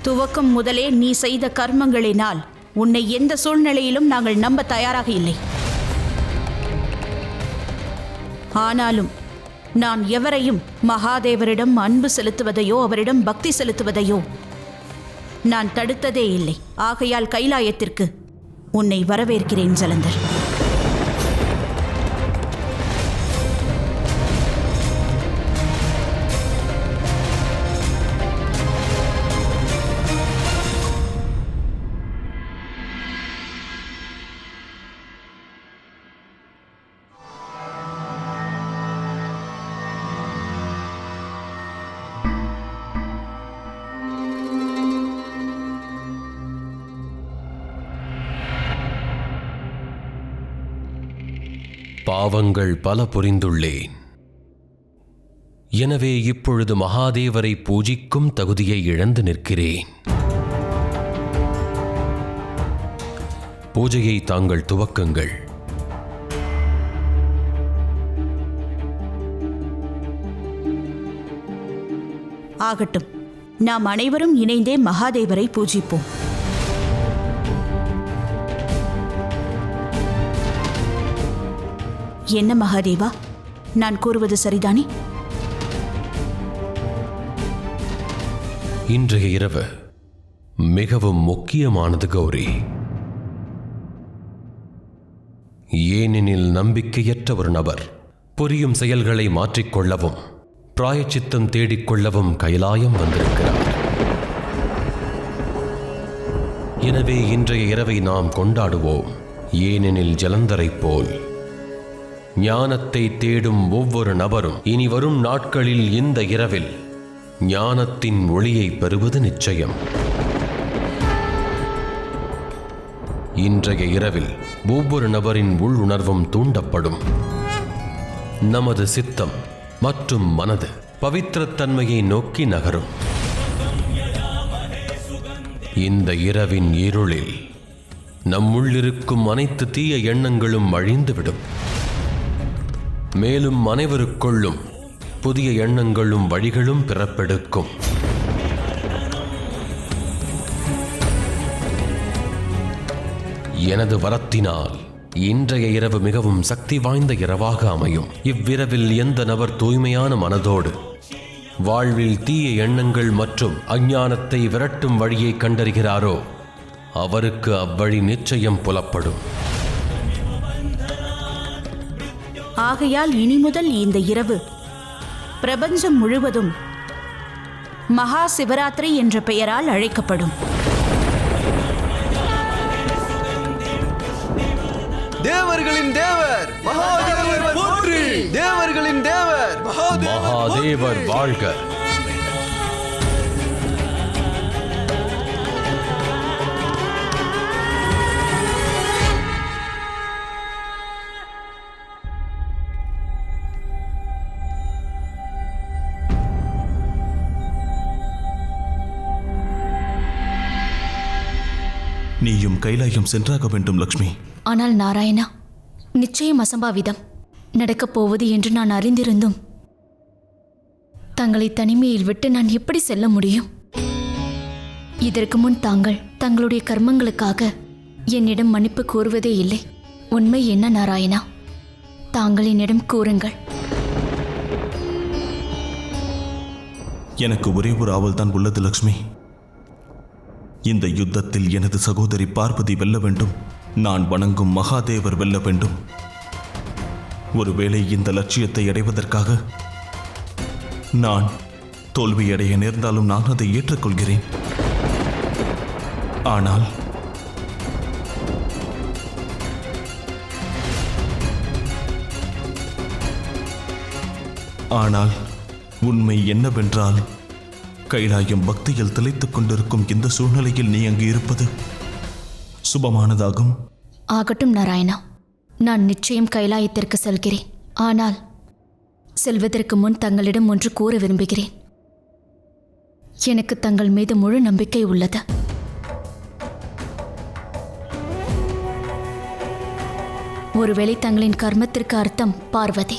துவக்கம் முதலே நீ செய்த கர்மங்களினால் உன்னை எந்த சூழ்நிலையிலும் நாங்கள் நம்ப தயாராக இல்லை. ஆனாலும் நான் எவரையும் மகாதேவரிடம் அன்பு செலுத்துவதையோ அவரிடம் பக்தி செலுத்துவதையோ நான் தடுத்ததே இல்லை. ஆகையால் கைலாயத்திற்கு உன்னை வரவேற்கிறேன் ஜலந்தர். பாவங்கள் பல புரிந்துள்ளேன். எனவே இப்பொழுது மகாதேவரை பூஜிக்கும் தகுதியை இழந்து நிற்கிறேன். பூஜையை தாங்கள் துவக்குங்கள். ஆகட்டும், நாம் அனைவரும் இணைந்தே மகாதேவரை பூஜிப்போம். என்ன மகாதேவா, நான் கூறுவது சரிதானே? இன்றைய இரவு மிகவும் முக்கியமானது கௌரி. ஏனெனில் நம்பிக்கையற்ற ஒரு நபர் புரியும் செயல்களை மாற்றிக்கொள்ளவும் பிராயச்சித்தம் தேடிக்கொள்ளவும் கைலாயம் வந்திருக்கிறார். எனவே இன்றைய இரவை நாம் கொண்டாடுவோம். ஏனெனில் ஜலந்தரைப் போல் ஞானத்தை தேடும் ஒவ்வொரு நபரும் இனி வரும் நாட்களில் இந்த இரவில் ஞானத்தின் ஒளியை பெறுவது நிச்சயம். இன்றைய இரவில் ஒவ்வொரு நபரின் உள்ளுணர்வும் தூண்டப்படும். நமது சித்தம் மற்றும் மனது பவித்திரத்தன்மையை நோக்கி நகரும். இந்த இரவின் இருளில் நம்முள்ளிருக்கும் அனைத்து தீய எண்ணங்களும் அழிந்துவிடும். மேலும் அனைவருக்குள்ளும் புதிய எண்ணங்களும் வழிகளும் பிறப்பெடுக்கும். எனது வரத்தினால் இன்றைய இரவு மிகவும் சக்தி வாய்ந்த இரவாக அமையும். இவ்விரவில் எந்த நபர் தூய்மையான மனதோடு வாழ்வில் தீய எண்ணங்கள் மற்றும் அஞ்ஞானத்தை விரட்டும் வழியை கண்டறிகிறாரோ அவருக்கு அவ்வழி நிச்சயம் புலப்படும். ஆகையால் இனி முதல் இந்த இரவு பிரபஞ்சம் முழுவதும் மகா சிவராத்திரி என்ற பெயரால் அழைக்கப்படும். தேவர்களின் தேவர் மகாதேவர் போற்றி! தேவர்களின் தேவர் மகாதேவர் வாழ்க! நீயும் கைலாயம் சென்றாக வேண்டும் லக்ஷ்மி. ஆனால் நாராயணா, நிச்சயம் அசம்பாவிதம் நடக்கப் போவது என்று நான் அறிந்திருந்தும் தங்களை தனிமையில் விட்டு நான் எப்படி செல்ல முடியும்? இதற்கு முன் தாங்கள் தங்களுடைய கர்மங்களுக்காக என்னிடம் மன்னிப்பு கோருவதே இல்லை. உண்மை என்ன நாராயணா? தாங்கள் என்னிடம் கூறுங்கள். எனக்கு ஒரே ஒரு ஆவல் தான் உள்ளது லக்ஷ்மி. இந்த யுத்தத்தில் எனது சகோதரி பார்வதி வெல்ல வேண்டும். நான் வணங்கும் மகாதேவர் வெல்ல வேண்டும். ஒருவேளை இந்த லட்சியத்தை அடைவதற்காக நான் தோல்வியடைய நேர்ந்தாலும் நான் அதை ஏற்றுக்கொள்கிறேன். ஆனால் உண்மை என்னவென்றால் கைலாயம் பக்தியில் திளைத்துக் கொண்டிருக்கும் இந்த சூழ்நிலையில் நீ அங்கு இருப்பது சுபமானதாகும். ஆகட்டும் நாராயணா, நான் நிச்சயம் கைலாயத்திற்கு செல்கிறேன். ஆனால் செல்வதற்கு முன் தங்களிடம் ஒன்று கூற விரும்புகிறேன். எனக்கு தங்கள் மீது முழு நம்பிக்கை உள்ளது. ஒருவேளை தங்களின் கர்மத்திற்கு அர்த்தம் பார்வதி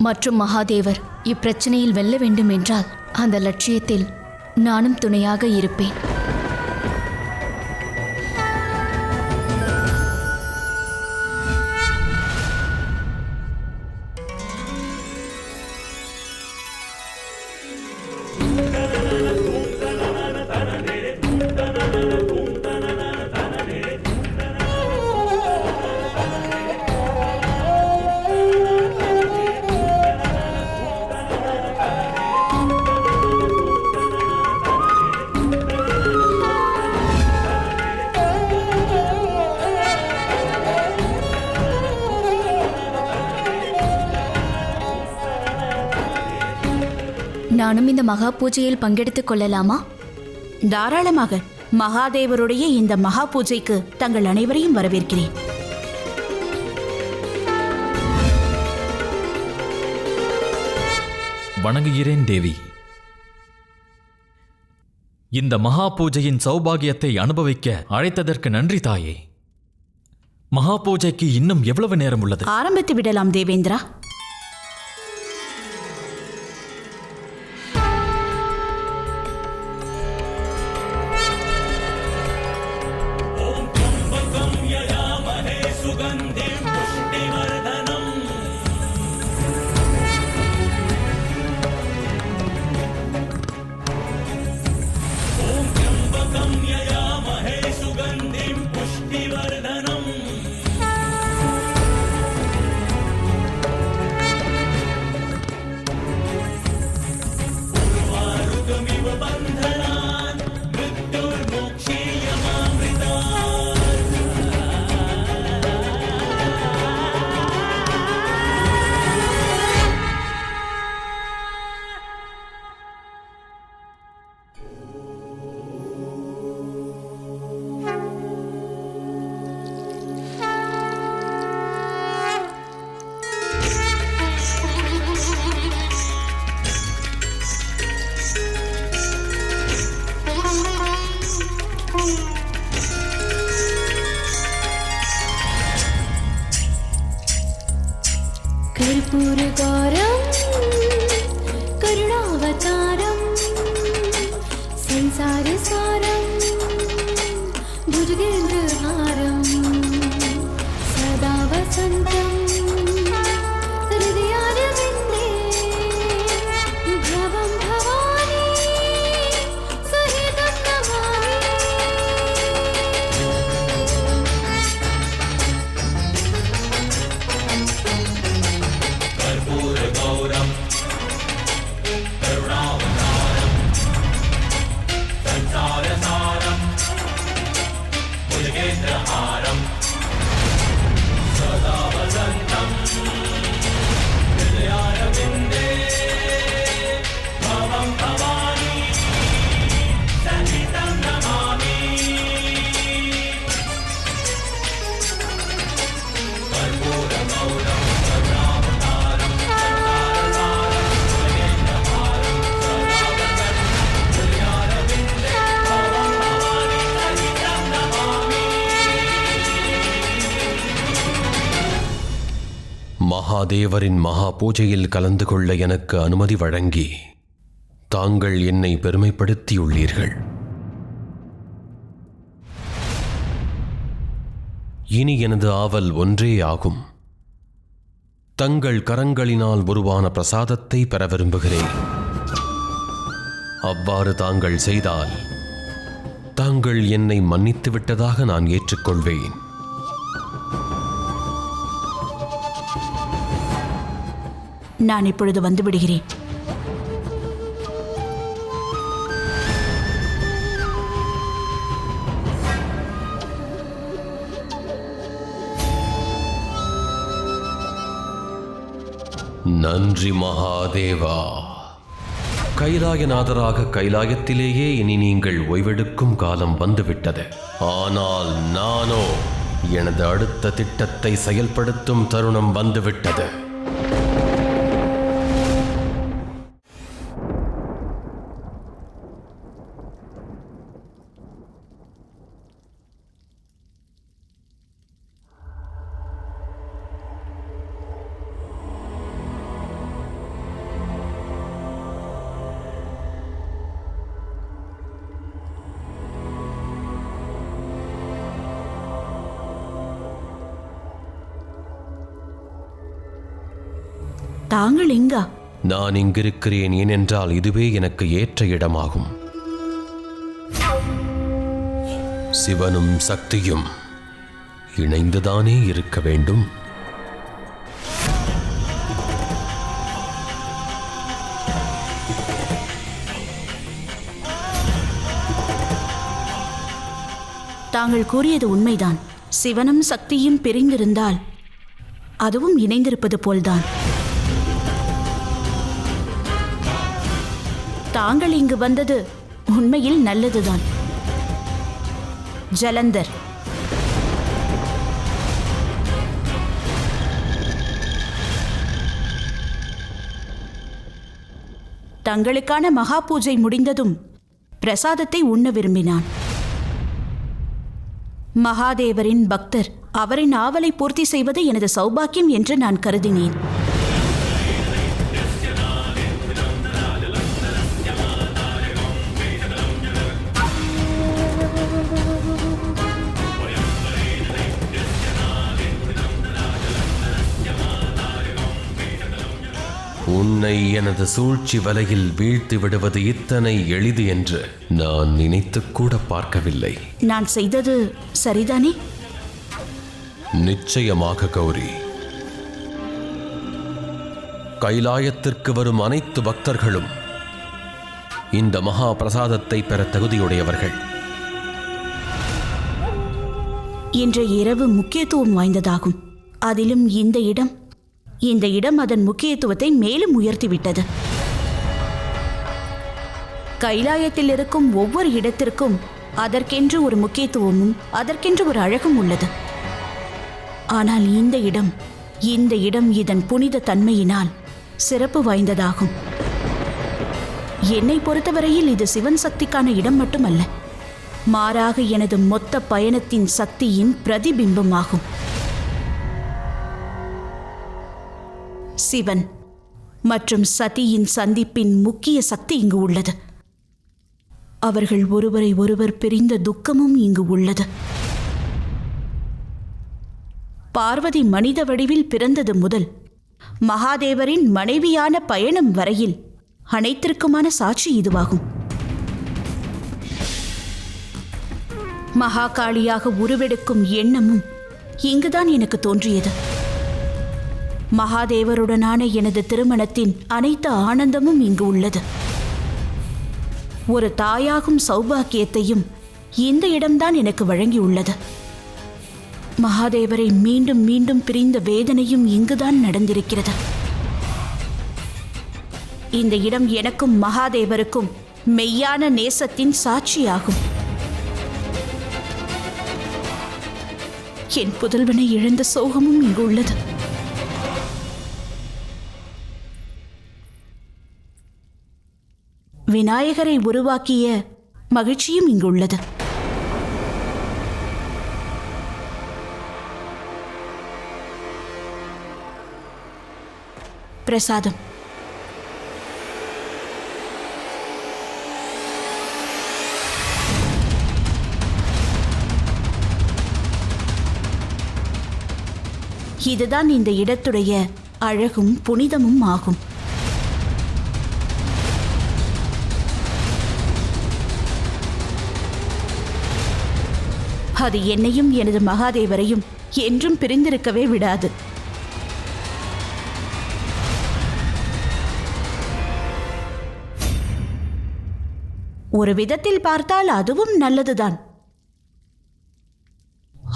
மற்றும் மகாதேவர் இப்பிரச்சனையில் வெல்ல வேண்டும் என்றால் அந்த லட்சியத்தில் நானும் துணையாக இருப்பேன். நானும் இந்த மகா பூஜையில் பங்கெடுத்துக் கொள்ளலாமா? தாராளமாக. மகாதேவருடைய இந்த மகா பூஜைக்கு தங்கள் அனைவரையும் வரவேற்கிறேன். வணங்குகிறேன் தேவி. இந்த மகா பூஜையின் சௌபாகியத்தை அனுபவிக்க அழைத்ததற்கு நன்றி தாயே. மகா பூஜைக்கு இன்னும் எவ்வளவு நேரம் உள்ளது? ஆரம்பித்து விடலாம் தேவேந்திரா. कर्पूरगौरं करुणावतारं संसारसारं भुजगेन्द्रहारं सदा वसन्तं हृदयारविन्दे भवं भवानी सहितं नमामि. மகாதேவரின் மகா பூஜையில் கலந்து கொள்ள எனக்கு அனுமதி வழங்கி தாங்கள் என்னை பெருமைப்படுத்தியுள்ளீர்கள். இனி எனது ஆவல் ஒன்றே ஆகும். தங்கள் கரங்களினால் உருவான பிரசாதத்தை பெற விரும்புகிறேன். அவ்வாறு தாங்கள் செய்தால் தாங்கள் என்னை மன்னித்து விட்டதாக நான் ஏற்றுக்கொள்வேன். நான் இப்பொழுது வந்து விடுகிறேன். நன்றி மகாதேவா. கைலாயநாதராக கைலாயத்திலேயே இனி நீங்கள் ஓய்வெடுக்கும் காலம் வந்துவிட்டது. ஆனால் நானோ எனது அடுத்த திட்டத்தை செயல்படுத்தும் தருணம் வந்துவிட்டது. தாங்கள் எங்கா? நான் இங்கிருக்கிறேன். ஏனென்றால் இதுவே எனக்கு ஏற்ற இடமாகும். சிவனும் சக்தியும் இணைந்துதானே இருக்க வேண்டும். தாங்கள் கூறியது உண்மைதான். சிவனும் சக்தியும் பிரிந்திருந்தால் அதுவும் இணைந்திருப்பது போல்தான். தாங்கள் இங்கு வந்தது உண்மையில் நல்லதுதான். ஜலந்தர், தங்களுக்கான மகா பூஜை முடிந்ததும் பிரசாதத்தை உண்ண விரும்பினான். மகாதேவரின் பக்தர், அவரின் ஆவலை பூர்த்தி செய்வது எனது சௌபாக்கியம் என்று நான் கருதினேன். உன்னை எனது சூழ்ச்சி வலையில் வீழ்த்தி விடுவது இத்தனை எளிது என்று நான் நினைத்துக் கூட பார்க்கவில்லை. நான் செய்தது சரிதானே? நிச்சயமாக கௌரி. கைலாயத்திற்கு வரும் அனைத்து பக்தர்களும் இந்த மகா பிரசாதத்தை பெற தகுதியுடையவர்கள். இன்றைய இரவு முக்கியத்துவம் வாய்ந்ததாகும். அதிலும் இந்த இடம் அதன் முக்கியத்துவத்தை மேலும் உயர்த்திவிட்டது. கைலாயத்தில் இருக்கும் ஒவ்வொரு இடத்திற்கும் அதற்கென்று ஒரு முக்கியத்துவமும் அதற்கென்று ஒரு அழகும் உள்ளது. ஆனால் இந்த இடம் இதன் புனித தன்மையினால் சிறப்பு வாய்ந்ததாகும். என்னை பொறுத்தவரையில் இது சிவன் சக்திக்கான இடம் மட்டுமல்ல, மாறாக எனது மொத்த பயணத்தின் சக்தியின் பிரதிபிம்பமாகும். சிவன் மற்றும் சதியின் சந்திப்பின் முக்கிய சக்தி இங்கு உள்ளது. அவர்கள் ஒருவரை ஒருவர் பிரிந்த துக்கமும் இங்கு உள்ளது. பார்வதி மனித வடிவில் பிறந்தது முதல் மகாதேவரின் மனைவியான பயணம் வரையில் அனைத்திற்குமான சாட்சி இதுவாகும். மகாகாளியாக உருவெடுக்கும் எண்ணமும் இங்குதான் எனக்கு தோன்றியது. மகாதேவருடனான எனது திருமணத்தின் அனைத்து ஆனந்தமும் இங்கு உள்ளது. ஒரு தாயாகும் சௌபாக்கியத்தையும் இந்த இடம்தான் எனக்கு வழங்கியுள்ளது. மகாதேவரை மீண்டும் மீண்டும் பிரிந்த வேதனையும் இங்குதான் நடந்திருக்கிறது. இந்த இடம் எனக்கும் மகாதேவருக்கும் மெய்யான நேசத்தின் சாட்சியாகும். என் புதல்வனை இழந்த சோகமும் இங்கு உள்ளது. விநாயகரை உருவாக்கிய மகிழ்ச்சியும் இங்குள்ளது. பிரசாதம். இதுதான் இந்த இடத்துடைய அழகும் புனிதமும் ஆகும். அது என்னையும் எனது மகாதேவரையும் என்றும் பிரிந்திருக்கவே விடாது. ஒரு விதத்தில் பார்த்தால் அதுவும் நல்லதுதான்.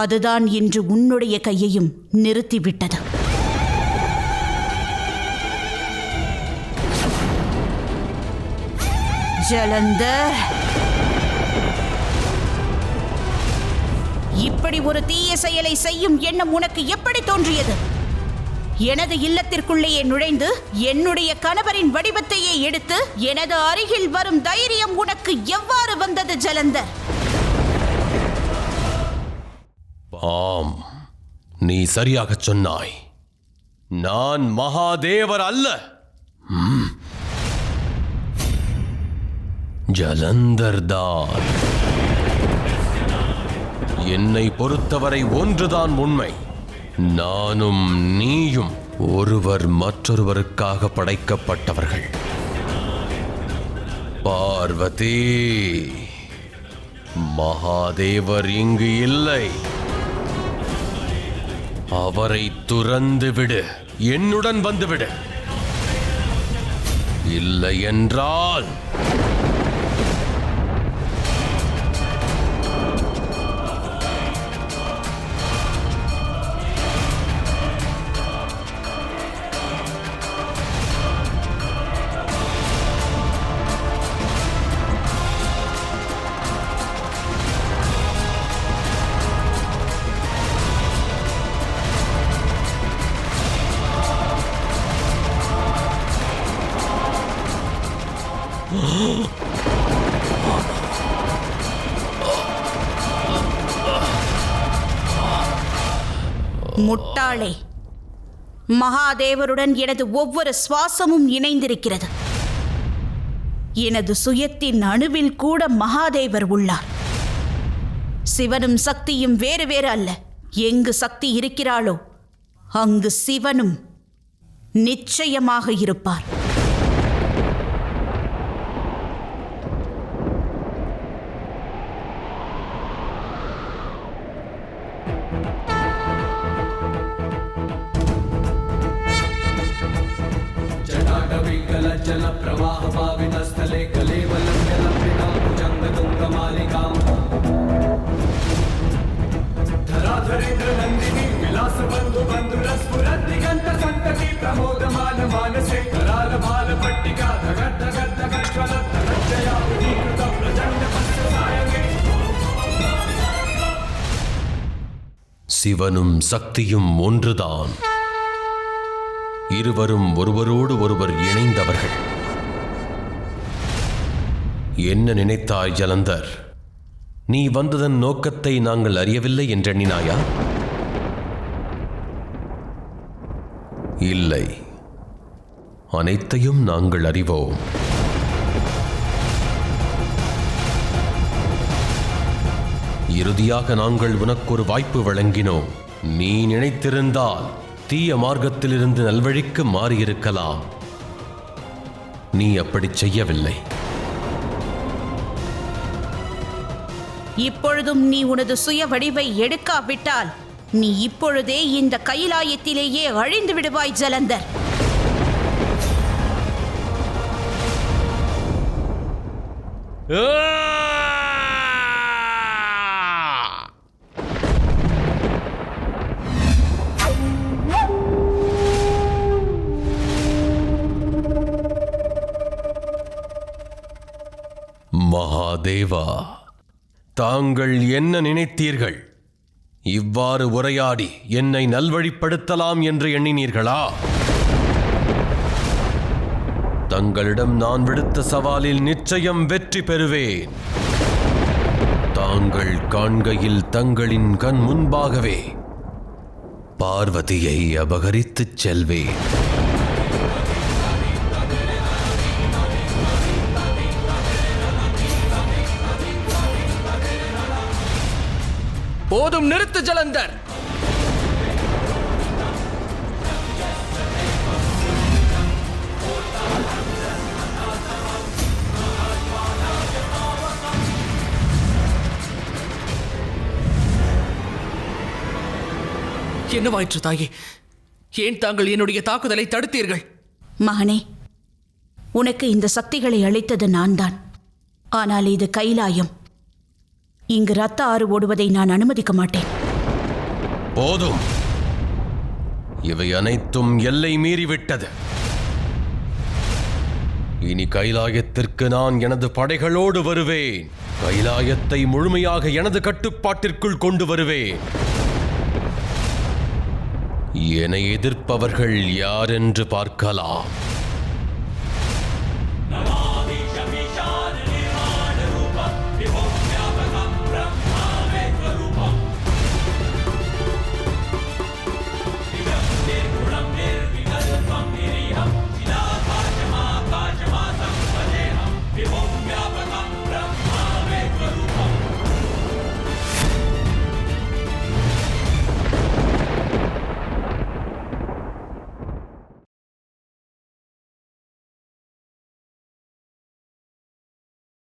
அதுதான் இன்று உன்னுடைய கையையும் நிறுத்திவிட்டது. ஜலந்தர், இப்படி ஒரு தீய செயலை செய்யும் எண்ணம் உனக்கு எப்படி தோன்றியது? எனது இல்லத்திற்குள்ளேயே நுழைந்து என்னுடைய கணவரின் வடிவத்தையே எடுத்து எனது அருகில் வரும் தைரியம் உனக்கு எவ்வாறு வந்தது ஜலந்தர்? ஆம், நீ சரியாகச் சொன்னாய். நான் மகாதேவர் அல்ல, ஜலந்தர்தான். என்னை பொறுத்தவரை ஒன்றுதான் உண்மை. நானும் நீயும் ஒருவர் மற்றொருவருக்காக படைக்கப்பட்டவர்கள். பார்வதி, மகாதேவர் இங்கு இல்லை. அவரை துறந்து விடு, என்னுடன் வந்துவிடு. இல்லை என்றால் முட்டாளே, மகாதேவருடன் எனது ஒவ்வொரு சுவாசமும் இணைந்திருக்கிறது. எனது சுயத்தின் அணுவில் கூட மகாதேவர் உள்ளார். சிவனும் சக்தியும் வேறு வேறு அல்ல. எங்கு சக்தி இருக்கிறாளோ அங்கு சிவனும் நிச்சயமாக இருப்பார். जल प्रवाह पावितस्थले कलेवलं जलम्बिकां भुजङ्गतुङ्गमालिकां धराधरेन्द्र नन्दिनी विलास बन्धु बन्धुरस्फुरद्दिगन्त सन्तति प्रमोदमान मानसे कराल भाल पट्टिका धगद् धगद् धगज्ज्वल धगज्जया उदीकृत प्रचण्ड पश्य सायके சிவனும் சக்தியும் ஒன்றுதான். இருவரும் ஒருவரோடு ஒருவர் இணைந்தவர்கள். என்ன நினைத்தாய் ஜலந்தர்? நீ வந்ததன் நோக்கத்தை நாங்கள் அறியவில்லை என்றெண்ணினாயா? இல்லை, அனைத்தையும் நாங்கள் அறிவோம். இறுதியாக நாங்கள் உனக்கு ஒரு வாய்ப்பு வழங்கினோம். நீ நினைத்திருந்தால் தீய மார்க்கத்திலிருந்து நல்வழிக்கு மாறியிருக்கலாம். நீ அப்படி செய்யவில்லை. இப்பொழுதும் நீ உனது சுய வடிவை எடுக்காவிட்டால் நீ இப்பொழுதே இந்த கைலாயத்திலேயே அழிந்து விடுவாய் ஜலந்தர். மகாதேவா, தாங்கள் என்ன நினைத்தீர்கள்? இவ்வாறு உரையாடி என்னை நல்வழிப்படுத்தலாம் என்று எண்ணினீர்களா? தங்களிடம் நான் விடுத்த சவாலில் நிச்சயம் வெற்றி பெறுவேன். தாங்கள் காண்கையில் தங்களின் கண் முன்பாகவே பார்வதியை அபகரித்துச் செல்வேன். போதும், நிறுத்து ஜலந்தர். என்னவாயிற்று தாயே? ஏன் தாங்கள் என்னுடைய தாக்குதலை தடுத்தீர்கள்? மகனே, உனக்கு இந்த சக்திகளை அளித்தது நான் தான். ஆனால் இது கைலாயம். இங்கு ரத்த ஆறு ஓடுவதை நான் அனுமதிக்க மாட்டேன். போதும், இவை அனைத்தும் எல்லை மீறிவிட்டது. இனி கைலாயத்திற்கு நான் எனது படைகளோடு வருவேன். கைலாயத்தை முழுமையாக எனது கட்டுப்பாட்டிற்குள் கொண்டு வருவேன். என்னை எதிர்ப்பவர்கள் யார் என்று பார்க்கலாம்.